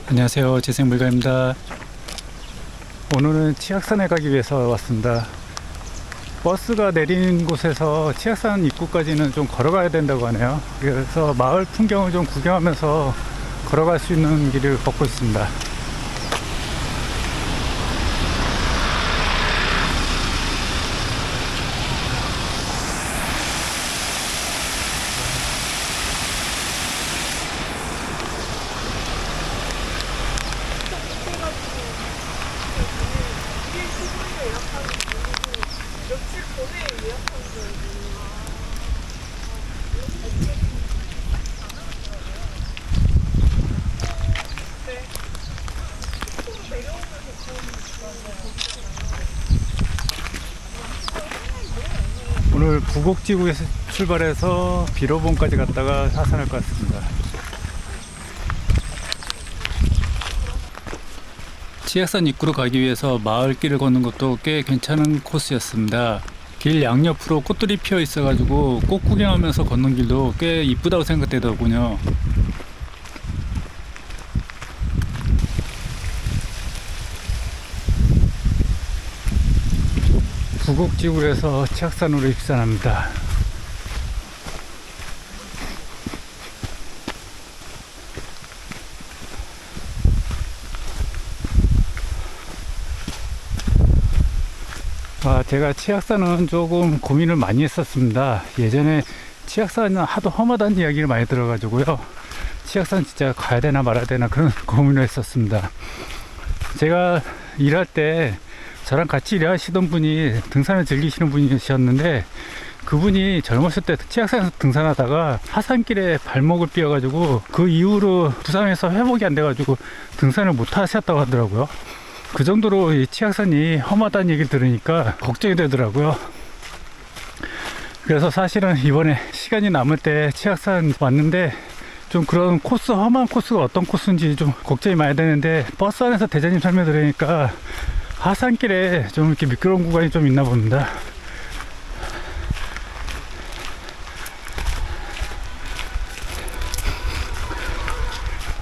안녕하세요, 재생물가입니다. 오늘은 치악산에 가기 위해서 왔습니다. 버스가 내리는 곳에서 치악산 입구까지는 좀 걸어가야 된다고 하네요. 그래서 마을 풍경을 좀 구경하면서 걸어갈 수 있는 길을 걷고 있습니다. 오늘 부곡지구에서 출발해서 비로봉까지 갔다가 하산할 것 같습니다. 치악산 입구로 가기 위해서 마을길을 걷는 것도 꽤 괜찮은 코스였습니다. 길 양옆으로 꽃들이 피어 있어가지고 꽃 구경하면서 걷는 길도 꽤 이쁘다고 생각되더군요. 부곡지구에서 치악산으로 입산합니다. 제가 치악산은 조금 고민을 많이 했었습니다. 예전에 치악산은 하도 험하다는 이야기를 많이 들어가지고요. 치악산 진짜 가야 되나 말아야 되나 그런 고민을 했었습니다. 제가 일할 때 저랑 같이 일하시던 분이 등산을 즐기시는 분이셨는데, 그분이 젊었을 때 치악산에서 등산하다가 하산길에 발목을 삐어가지고 그 이후로 부상해서 회복이 안 돼가지고 등산을 못 하셨다고 하더라고요. 그 정도로 이 치악산이 험하다는 얘기를 들으니까 걱정이 되더라고요. 그래서 사실은 이번에 시간이 남을 때 치악산 왔는데 좀 그런 코스, 험한 코스가 어떤 코스인지 좀 걱정이 많이 되는데, 버스 안에서 대장님 설명 들으니까 하산길에 좀 이렇게 미끄러운 구간이 좀 있나 봅니다.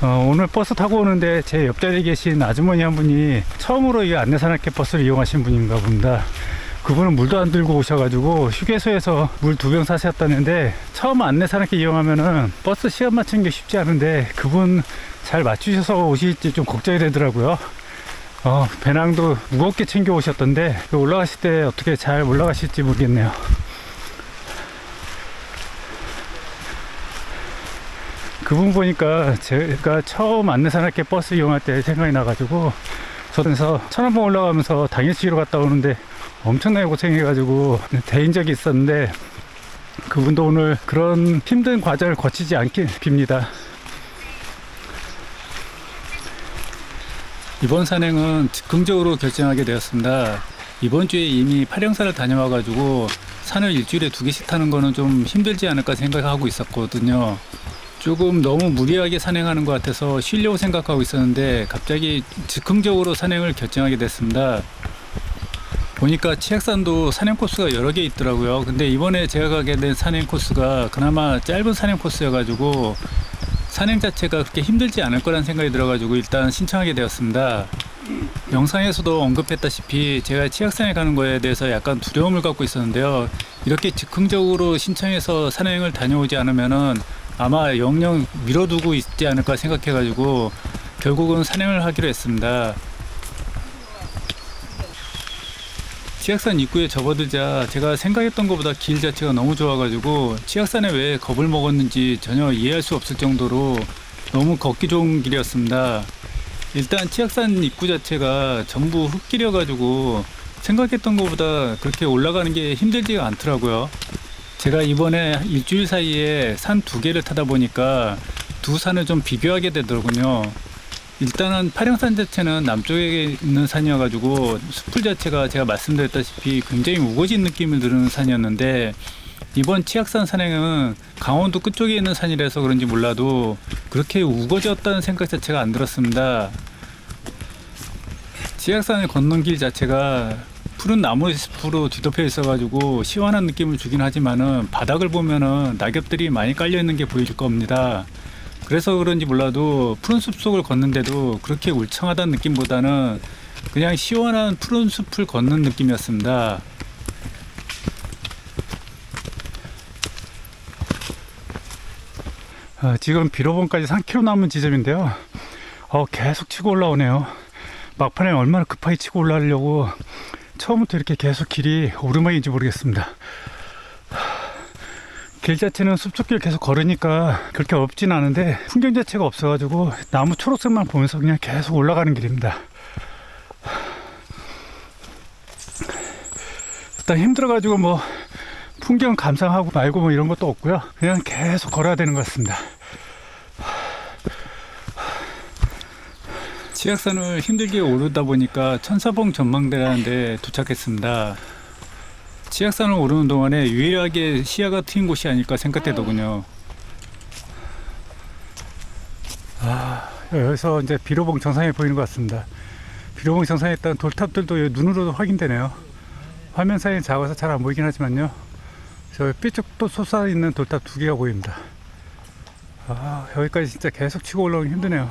오늘 버스 타고 오는데 제 옆자리에 계신 아주머니 한 분이 처음으로 이 안내산악회 버스를 이용하신 분인가 봅니다. 그분은 물도 안 들고 오셔가지고 휴게소에서 물 2병 사셨다는데, 처음 안내산악회 이용하면은 버스 시간 맞추는 게 쉽지 않은데 그분 잘 맞추셔서 오실지 좀 걱정이 되더라고요. 배낭도 무겁게 챙겨 오셨던데 올라가실 때 어떻게 잘 올라가실지 모르겠네요. 그분 보니까 제가 처음 안내산악회 버스 이용할 때 생각이 나가지고, 저에서 천안봉 올라가면서 당일치기로 갔다 오는데 엄청나게 고생해가지고 대인 적이 있었는데, 그분도 오늘 그런 힘든 과정을 거치지 않길 빕니다. 이번 산행은 즉흥적으로 결정하게 되었습니다. 이번 주에 이미 파령산을 다녀와가지고 산을 일주일에 2개씩 타는 거는 좀 힘들지 않을까 생각하고 있었거든요. 조금 너무 무리하게 산행하는 것 같아서 쉬려고 생각하고 있었는데 갑자기 즉흥적으로 산행을 결정하게 됐습니다. 보니까 치악산도 산행 코스가 여러 개 있더라고요. 근데 이번에 제가 가게 된 산행 코스가 그나마 짧은 산행 코스여가지고 산행 자체가 그렇게 힘들지 않을 거란 생각이 들어가지고 일단 신청하게 되었습니다. 영상에서도 언급했다시피 제가 치악산에 가는 거에 대해서 약간 두려움을 갖고 있었는데요. 이렇게 즉흥적으로 신청해서 산행을 다녀오지 않으면은 아마 영영 미뤄두고 있지 않을까 생각해가지고 결국은 산행을 하기로 했습니다. 치악산 입구에 접어들자 제가 생각했던 것보다 길 자체가 너무 좋아가지고 치악산에 왜 겁을 먹었는지 전혀 이해할 수 없을 정도로 너무 걷기 좋은 길이었습니다. 일단 치악산 입구 자체가 전부 흙길이어가지고 생각했던 것보다 그렇게 올라가는 게 힘들지가 않더라고요. 제가 이번에 일주일 사이에 산 2개를 타다 보니까 두 산을 좀 비교하게 되더군요. 일단은 파령산 자체는 남쪽에 있는 산이어가지고 숲풀 자체가 제가 말씀드렸다시피 굉장히 우거진 느낌을 드는 산이었는데, 이번 치악산 산행은 강원도 끝쪽에 있는 산이라서 그런지 몰라도 그렇게 우거졌다는 생각 자체가 안 들었습니다. 치악산을 걷는 길 자체가 푸른 나무 숲으로 뒤덮여 있어가지고 시원한 느낌을 주긴 하지만은 바닥을 보면은 낙엽들이 많이 깔려 있는 게 보일 겁니다. 그래서 그런지 몰라도 푸른 숲속을 걷는데도 그렇게 울창하다는 느낌보다는 그냥 시원한 푸른 숲을 걷는 느낌이었습니다. 지금 비로봉까지 3km 남은 지점인데요. 계속 치고 올라오네요. 막판에 얼마나 급하게 치고 올라가려고 처음부터 이렇게 계속 길이 오르막인지 모르겠습니다. 길 자체는 숲속길 계속 걸으니까 그렇게 없진 않은데 풍경 자체가 없어가지고 나무 초록색만 보면서 그냥 계속 올라가는 길입니다. 일단 힘들어가지고 뭐 풍경 감상하고 말고 뭐 이런 것도 없고요. 그냥 계속 걸어야 되는 것 같습니다. 치악산을 힘들게 오르다 보니까 천사봉 전망대라는 데 도착했습니다. 치악산을 오르는 동안에 유일하게 시야가 트인 곳이 아닐까 생각되더군요. 여기서 이제 비로봉 정상이 보이는 것 같습니다. 비로봉 정상에 있던 돌탑들도 눈으로도 확인되네요. 화면 사이에 작아서 잘 안 보이긴 하지만요. 저 삐쭉 또 솟아있는 돌탑 2개가 보입니다. 여기까지 진짜 계속 치고 올라오기 힘드네요.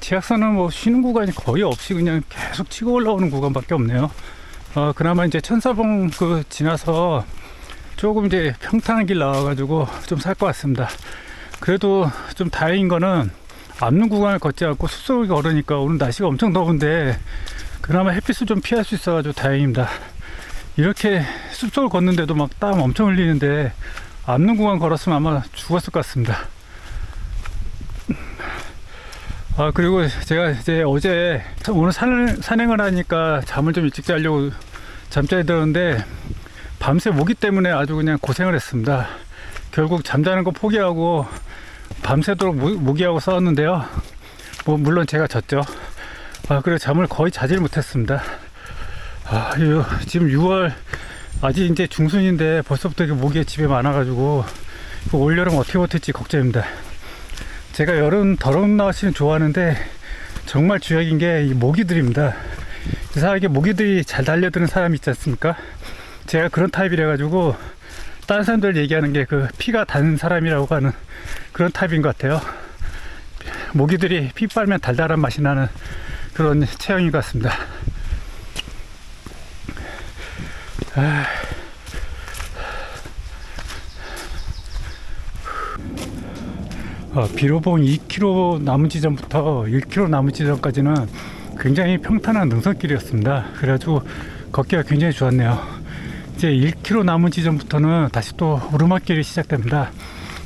치악산은 뭐 쉬는 구간이 거의 없이 그냥 계속 치고 올라오는 구간밖에 없네요. 그나마 이제 천사봉 지나서 조금 이제 평탄한 길 나와가지고 좀 살 것 같습니다. 그래도 좀 다행인 거는 앞는 구간을 걷지 않고 숲속을 걸으니까 오늘 날씨가 엄청 더운데 그나마 햇빛을 좀 피할 수 있어가지고 다행입니다. 이렇게 숲속을 걷는데도 막 땀 엄청 흘리는데 앞는 구간 걸었으면 아마 죽었을 것 같습니다. 그리고 제가 이제 어제 오늘 산행을 하니까 잠을 좀 일찍 자려고 잠자리 들었는데 밤새 모기 때문에 아주 그냥 고생을 했습니다. 결국 잠자는 거 포기하고 밤새도록 모기하고 싸웠는데요. 뭐 물론 제가 졌죠. 그리고 잠을 거의 자질 못했습니다. 지금 6월 아직 이제 중순인데 벌써부터 모기가 집에 많아가지고 올여름 어떻게 버틸지 걱정입니다. 제가 여름 더러운 날씨는 좋아하는데 정말 주역인 게 이 모기들입니다. 이상하게 모기들이 잘 달려드는 사람이 있지 않습니까? 제가 그런 타입이라 가지고 다른 사람들 얘기하는 게 그 피가 단 사람이라고 하는 그런 타입인 것 같아요. 모기들이 피 빨면 달달한 맛이 나는 그런 체형인 것 같습니다. 비로봉 2km 남은 지점부터 1km 남은 지점까지는 굉장히 평탄한 능선길이었습니다. 그래가지고 걷기가 굉장히 좋았네요. 이제 1km 남은 지점부터는 다시 또 오르막길이 시작됩니다.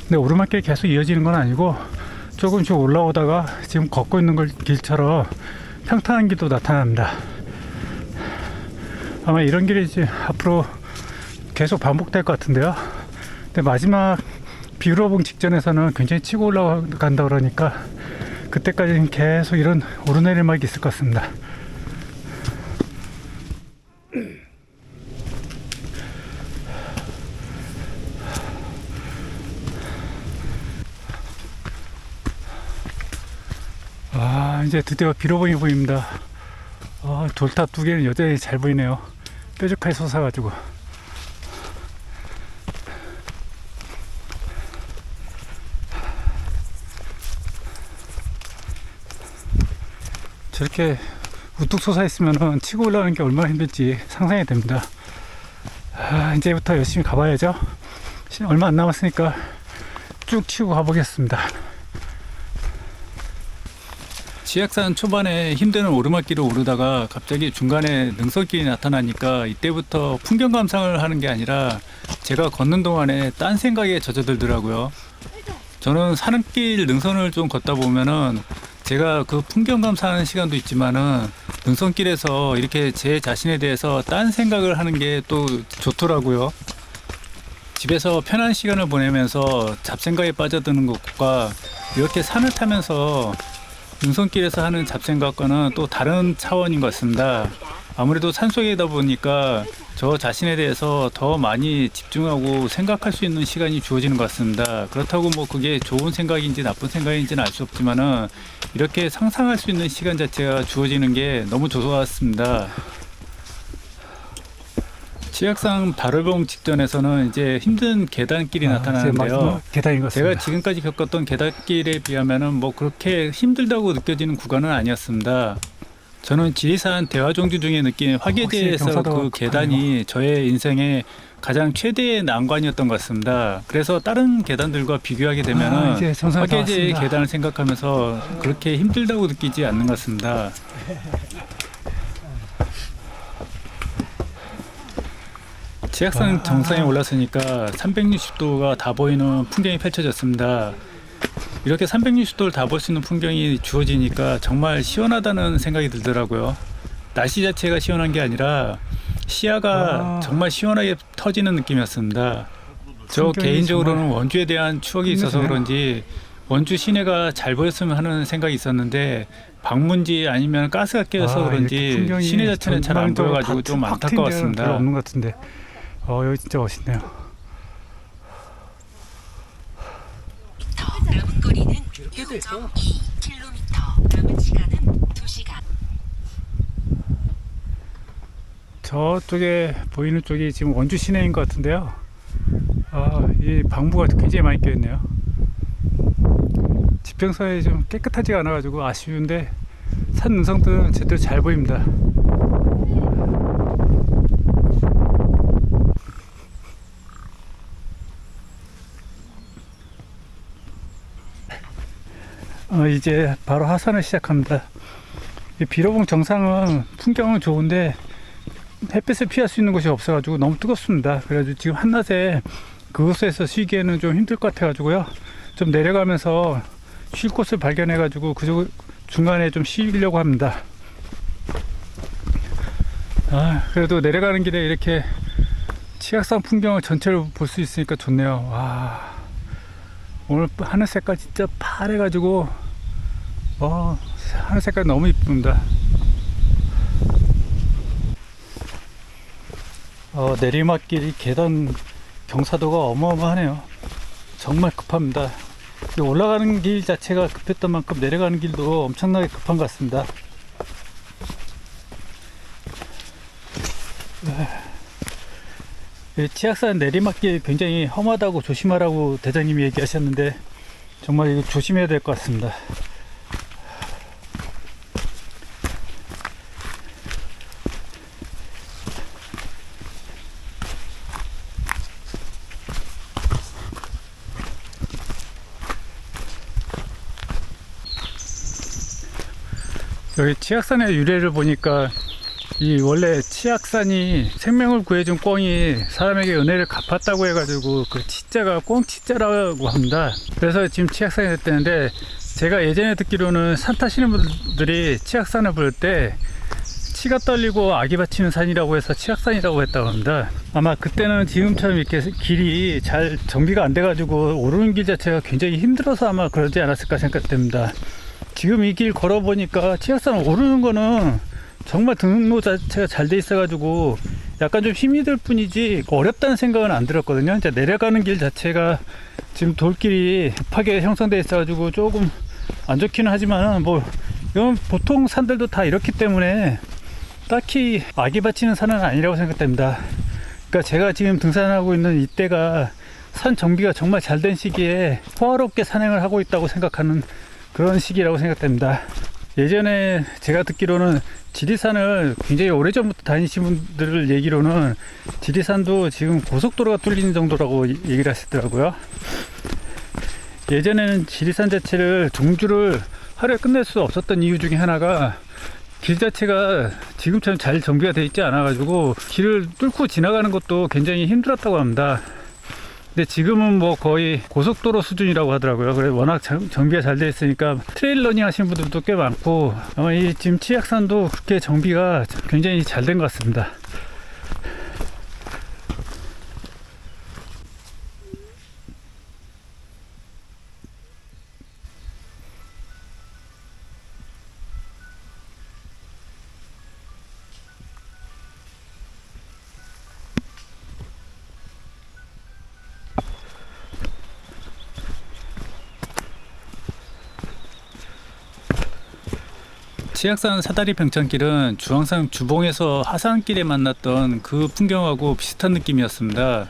근데 오르막길이 계속 이어지는 건 아니고 조금씩 올라오다가 지금 걷고 있는 길처럼 평탄한 길도 나타납니다. 아마 이런 길이 이제 앞으로 계속 반복될 것 같은데요. 근데 마지막 비로봉 직전에서는 굉장히 치고 올라간다 그러니까 그때까지는 계속 이런 오르내리막이 있을 것 같습니다. 이제 드디어 비로봉이 보입니다. 돌탑 2개는 여전히 잘 보이네요. 뾰족하게 솟아가지고. 저렇게 우뚝 솟아 있으면 치고 올라가는 게 얼마나 힘들지 상상이 됩니다. 이제부터 열심히 가봐야죠. 얼마 안 남았으니까 쭉 치고 가보겠습니다. 치악산 초반에 힘드는 오르막길을 오르다가 갑자기 중간에 능선길이 나타나니까 이때부터 풍경 감상을 하는 게 아니라 제가 걷는 동안에 딴 생각에 젖어들더라고요. 저는 산길 능선을 좀 걷다 보면은 제가 그 풍경 감상하는 시간도 있지만은 능선길에서 이렇게 제 자신에 대해서 딴 생각을 하는 게 또 좋더라고요. 집에서 편한 시간을 보내면서 잡생각에 빠져드는 것과 이렇게 산을 타면서 능선길에서 하는 잡생각과는 또 다른 차원인 것 같습니다. 아무래도 산속이다 보니까 저 자신에 대해서 더 많이 집중하고 생각할 수 있는 시간이 주어지는 것 같습니다. 그렇다고 뭐 그게 좋은 생각인지 나쁜 생각인지는 알 수 없지만은 이렇게 상상할 수 있는 시간 자체가 주어지는 게 너무 좋았습니다. 치악산 발월봉 직전에서는 이제 힘든 계단길이 나타나는데요. 계단인 것 같습니다. 제가 지금까지 겪었던 계단길에 비하면은 뭐 그렇게 힘들다고 느껴지는 구간은 아니었습니다. 저는 지리산 대화종주 중에 느낀 화계제에서 경사도가 그 계단이 저의 인생의 가장 최대의 난관이었던 것 같습니다. 그래서 다른 계단들과 비교하게 되면은 이제 정상에 화계제의 나왔습니다. 계단을 생각하면서 그렇게 힘들다고 느끼지 않는 것 같습니다. 치악산 정상에 올랐으니까 360도가 다 보이는 풍경이 펼쳐졌습니다. 이렇게 360도를 다 볼 수 있는 풍경이 주어지니까 정말 시원하다는 생각이 들더라고요. 날씨 자체가 시원한 게 아니라 시야가 정말 시원하게 터지는 느낌이었습니다. 저 개인적으로는 원주에 대한 추억이 있어서 그런지 원주 시내가 잘 보였으면 하는 생각이 있었는데 방문지 아니면 가스가 껴서 그런지 시내 자체는 잘 안 보여가지고 좀 안타까웠습니다. 별로 없는 것 같은데 여기 진짜 멋있네요. 남은 거리는 6.2km. 남은 시간은 2시간. 저쪽에 보이는 쪽이 지금 원주 시내인 것 같은데요. 이 방부가 굉장히 많이 껴있네요. 지평선이 좀 깨끗하지가 않아가지고 아쉬운데 산 능선들은 제대로 잘 보입니다. 이제 바로 하산을 시작합니다. 이 비로봉 정상은 풍경은 좋은데 햇빛을 피할 수 있는 곳이 없어가지고 너무 뜨겁습니다. 그래가지고 지금 한낮에 그곳에서 쉬기에는 좀 힘들 것 같아가지고요. 좀 내려가면서 쉴 곳을 발견해가지고 그쪽 중간에 좀 쉬려고 합니다. 그래도 내려가는 길에 이렇게 치악산 풍경을 전체로 볼 수 있으니까 좋네요. 와, 오늘 하늘 색깔 진짜 파래가지고 하늘 색깔 너무 이쁩니다. 내리막길이 계단 경사도가 어마어마하네요. 정말 급합니다. 올라가는 길 자체가 급했던 만큼 내려가는 길도 엄청나게 급한 것 같습니다. 치악산 내리막길 굉장히 험하다고 조심하라고 대장님이 얘기하셨는데 정말 이거 조심해야 될 것 같습니다. 여기 치악산의 유래를 보니까 이 원래 치악산이 생명을 구해준 꿩이 사람에게 은혜를 갚았다고 해가지고 그 치자가 꿩치자라고 합니다. 그래서 지금 치악산이 됐다는데 제가 예전에 듣기로는 산 타시는 분들이 치악산을 부를 때 치가 떨리고 악이 받치는 산이라고 해서 치악산이라고 했다고 합니다. 아마 그때는 지금처럼 이렇게 길이 잘 정비가 안 돼가지고 오르는 길 자체가 굉장히 힘들어서 아마 그러지 않았을까 생각됩니다. 지금 이 길 걸어보니까 치악산 오르는 거는 정말 등로 자체가 잘 돼 있어가지고 약간 좀 힘이 들 뿐이지 어렵다는 생각은 안 들었거든요. 이제 내려가는 길 자체가 지금 돌길이 급하게 형성돼 있어가지고 조금 안 좋기는 하지만 뭐 이건 보통 산들도 다 이렇기 때문에 딱히 악이 받치는 산은 아니라고 생각됩니다. 그러니까 제가 지금 등산하고 있는 이때가 산 정비가 정말 잘 된 시기에 호화롭게 산행을 하고 있다고 생각하는 그런 시기라고 생각됩니다. 예전에 제가 듣기로는 지리산을 굉장히 오래전부터 다니신 분들 얘기로는 지리산도 지금 고속도로가 뚫리는 정도라고 얘기를 하시더라고요. 예전에는 지리산 자체를 종주를 하루에 끝낼 수 없었던 이유 중에 하나가 길 자체가 지금처럼 잘 정비가 되어 있지 않아 가지고 길을 뚫고 지나가는 것도 굉장히 힘들었다고 합니다. 근데 지금은 뭐 거의 고속도로 수준이라고 하더라고요. 그래 워낙 정비가 잘 되어 있으니까 트레일 러닝 하시는 분들도 꽤 많고 아마 이 지금 치악산도 그렇게 정비가 굉장히 잘 된 것 같습니다. 치악산 사다리 병창길은 주황산 주봉에서 하산길에 만났던 그 풍경하고 비슷한 느낌이었습니다.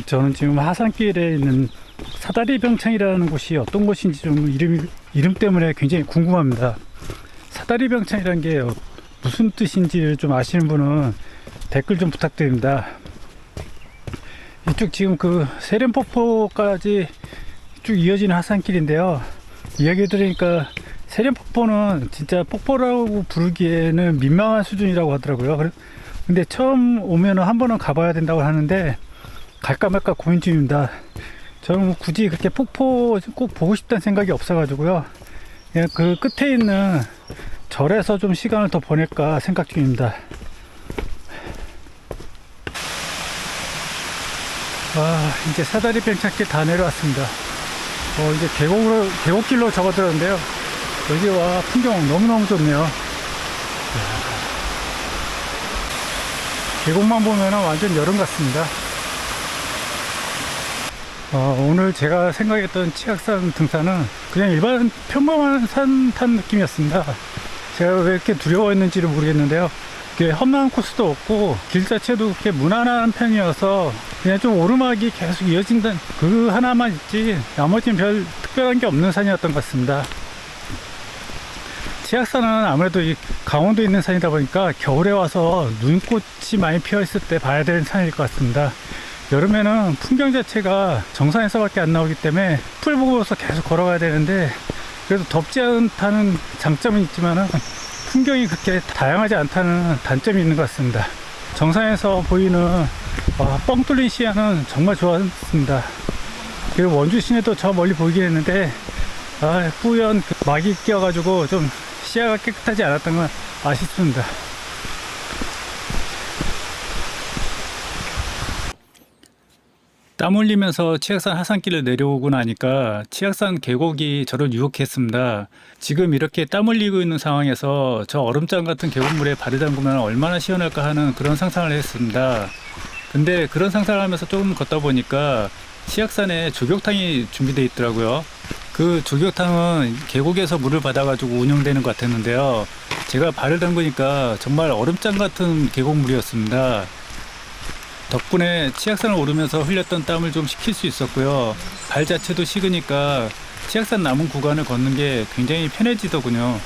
저는 지금 하산길에 있는 사다리 병창이라는 곳이 어떤 곳인지 좀 이름 때문에 굉장히 궁금합니다. 사다리 병창이라는 게 무슨 뜻인지를 좀 아시는 분은 댓글 좀 부탁드립니다. 이쪽 지금 그 세련폭포까지 쭉 이어지는 하산길인데요. 이야기 들으니까 세련폭포는 진짜 폭포라고 부르기에는 민망한 수준이라고 하더라고요. 근데 처음 오면 한 번은 가봐야 된다고 하는데 갈까 말까 고민 중입니다. 저는 뭐 굳이 그렇게 폭포 꼭 보고 싶다는 생각이 없어가지고요. 그냥 그 끝에 있는 절에서 좀 시간을 더 보낼까 생각 중입니다. 이제 사다리 병창길 다 내려왔습니다. 이제 계곡길로 접어들었는데요. 여기 와 풍경 너무너무 좋네요. 계곡만 보면 완전 여름 같습니다. 오늘 제가 생각했던 치악산 등산은 그냥 일반 평범한 산 탄 느낌이었습니다. 제가 왜 이렇게 두려워했는지를 모르겠는데요. 험난한 코스도 없고 길 자체도 그렇게 무난한 편이어서 그냥 좀 오르막이 계속 이어진다는 그 하나만 있지 나머지는 별 특별한 게 없는 산이었던 것 같습니다. 치악산은 아무래도 이 강원도에 있는 산이다 보니까 겨울에 와서 눈꽃이 많이 피어 있을 때 봐야 되는 산일 것 같습니다. 여름에는 풍경 자체가 정상에서밖에 안 나오기 때문에 풀 보고서 계속 걸어가야 되는데 그래도 덥지 않다는 장점은 있지만은 풍경이 그렇게 다양하지 않다는 단점이 있는 것 같습니다. 정상에서 보이는 뻥 뚫린 시야는 정말 좋았습니다. 그리고 원주 시내도 저 멀리 보이긴 했는데 뿌연 막이 끼어가지고 좀 시야가 깨끗하지 않았던 건 아쉽습니다. 땀 흘리면서 치악산 하산길을 내려오고 나니까 치악산 계곡이 저를 유혹했습니다. 지금 이렇게 땀 흘리고 있는 상황에서 저 얼음장 같은 계곡물에 발을 담그면 얼마나 시원할까 하는 그런 상상을 했습니다. 근데 그런 상상을 하면서 조금 걷다 보니까 치악산에 조격탕이 준비되어 있더라고요. 그 조격탕은 계곡에서 물을 받아가지고 운영되는 것 같았는데요. 제가 발을 담그니까 정말 얼음장 같은 계곡물이었습니다. 덕분에 치악산을 오르면서 흘렸던 땀을 좀 식힐 수 있었고요. 발 자체도 식으니까 치악산 남은 구간을 걷는 게 굉장히 편해지더군요.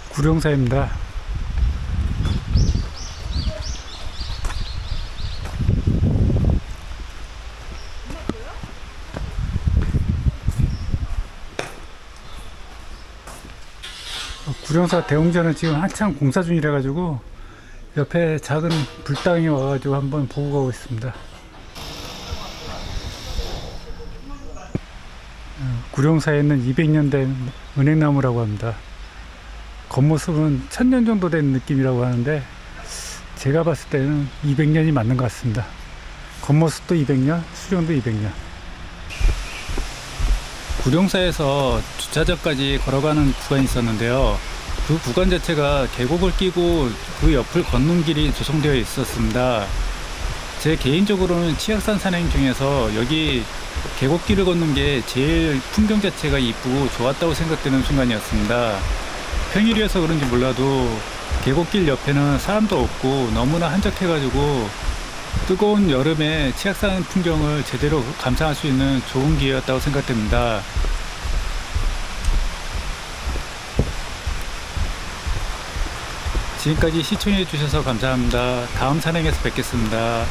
구룡사입니다. 구룡사 대웅전은 지금 한창 공사 중이라 가지고 옆에 작은 불당이 와가지고 한번 보고 가고 있습니다. 구룡사에 있는 200년 된 은행나무라고 합니다. 겉모습은 1000년 정도 된 느낌이라고 하는데 제가 봤을 때는 200년이 맞는 것 같습니다. 겉모습도 200년, 수령도 200년. 구룡사에서 주차장까지 걸어가는 구간이 있었는데요. 그 구간 자체가 계곡을 끼고 그 옆을 걷는 길이 조성되어 있었습니다. 제 개인적으로는 치악산 산행 중에서 여기 계곡길을 걷는 게 제일 풍경 자체가 이쁘고 좋았다고 생각되는 순간이었습니다. 평일이어서 그런지 몰라도 계곡길 옆에는 사람도 없고 너무나 한적해가지고 뜨거운 여름에 치악산 풍경을 제대로 감상할 수 있는 좋은 기회였다고 생각됩니다. 지금까지 시청해 주셔서 감사합니다. 다음 산행에서 뵙겠습니다.